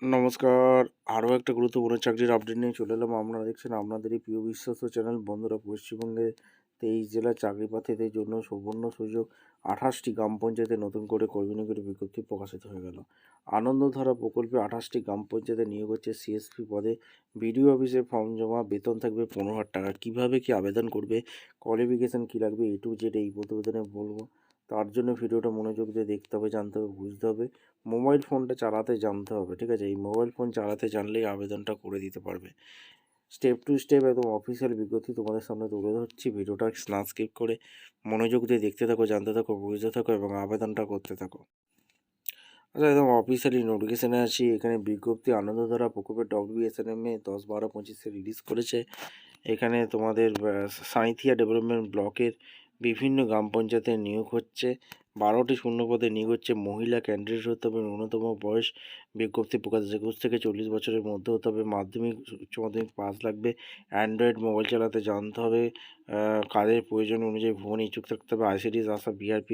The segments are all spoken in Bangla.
নমস্কার। আরও একটা গুরুত্বপূর্ণ চাকরির আপডেট নিয়ে চলে এলাম। আপনারা দেখছেন আপনাদেরই প্রিয় বিশ্বস্ত চ্যানেল। বন্ধুরা, পশ্চিমবঙ্গে 23 জেলার চাকরি প্রার্থীদের জন্য সুবর্ণ সুযোগ। 28টি গ্রাম পঞ্চায়েতে নতুন করে কর্মী নিয়োগের বিজ্ঞপ্তি প্রকাশিত হয়ে গেল। আনন্দধারা প্রকল্পে 28টি গ্রাম পঞ্চায়েতে নিয়োগ হচ্ছে সিএসপি পদে। বিডিও অফিসে ফর্ম জমা, বেতন থাকবে 15,000 টাকা। কীভাবে কী আবেদন করবে, কোয়ালিফিকেশান কী লাগবে, A to Z এই প্রতিবেদনে বলবো। তার জন্য ভিডিওটা মনোযোগ দিয়ে দেখতে হবে, জানতে হবে, বুঝতে হবে। মোবাইল ফোনটা চালাতে জানতে হবে, ঠিক আছে? এই মোবাইল ফোন চালাতে জানলেই আবেদনটা করে দিতে পারবে। স্টেপ টু স্টেপ একদম অফিসিয়াল বিজ্ঞপ্তি তোমাদের সামনে তুলে ধরছি। ভিডিওটা না স্কিপ করে মনোযোগ দিয়ে দেখতে থাকো, জানতে থাকো, বুঝতে থাকো এবং আবেদনটা করতে থাকো। আচ্ছা, একদম অফিসিয়ালি নোটিফিকেশানে আছি। এখানে বিজ্ঞপ্তি আনন্দধারা প্রকল্পের WSNMA 10/12/25 রিলিজ করেছে। এখানে তোমাদের সাঁইথিয়া ডেভেলপমেন্ট ব্লকের বিভিন্ন গ্রাম পঞ্চায়েতে নিয়োগ হচ্ছে। 12টি শূন্যপদে নিয়োগ হচ্ছে। মহিলা ক্যান্ডিডেট হতে হবে। ন্যূনতম বয়স বিজ্ঞপ্তি প্রকাশ 21 থেকে 40 বছরের মধ্যে হতে হবে। মাধ্যমিক, উচ্চ মাধ্যমিক পাস লাগবে। অ্যান্ড্রয়েড মোবাইল চালাতে জানতে হবে। কাজের প্রয়োজন অনুযায়ী ভুবনে ইচ্ছুক থাকতে হবে। ICDS আশা BRP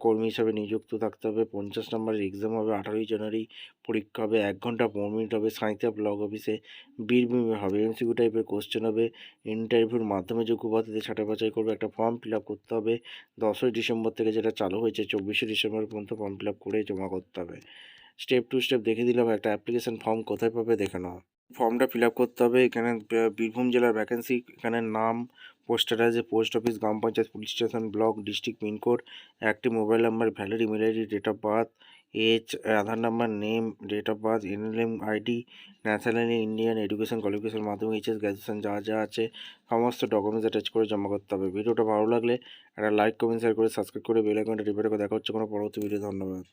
কর্মী হিসাবে নিযুক্ত থাকতে হবে। 50 নম্বরের এক্সাম হবে। 18ই জানুয়ারি পরীক্ষা হবে। 1 ঘন্টা 15 মিনিট হবে। সাঁইথিয়া ব্লক অফিসে বীরভূমে হবে। MCQ টাইপের কোশ্চেন হবে। ইন্টারভিউর মাধ্যমে যোগ্য প্রার্থীদের ছাঁটাই বাছাই করবে। একটা ফর্ম ফিল আপ করতে হবে। 10ই ডিসেম্বর থেকে যেটা চালু হয়েছে, 24শে ডিসেম্বর পর্যন্ত ফর্ম ফিল আপ করে জমা করতে হবে। স্টেপ টু স্টেপ দেখে দিলাম। একটা অ্যাপ্লিকেশন ফর্ম কোথায় পাবে দেখে নাও। ফর্মটা ফিল আপ করতে হবে। এখানে বীরভূম জেলার ভ্যাকেন্সি, এখানে নাম, পোস্টার আছে, পোস্ট অফিস, গ্রাম panchayat, police station, block, district, pincode, একটি mobile number, valid email ID, date of birth, age, Aadhaar number, name, date of birth, NLM ID, nationally Indian, education qualification, Madhyamik, HS, graduation যা যা আছে সমস্ত ডকুমেন্টস অ্যাটাচ করে জমা করতে হবে। ভিডিওটা ভালো লাগলে একটা লাইক, কমেন্ট, শেয়ার করে সাবস্ক্রাইব করে বেল আইকনটা টিপে রেখে দেখা হচ্ছে কোনো পরবর্তী ভিডিও। ধন্যবাদ।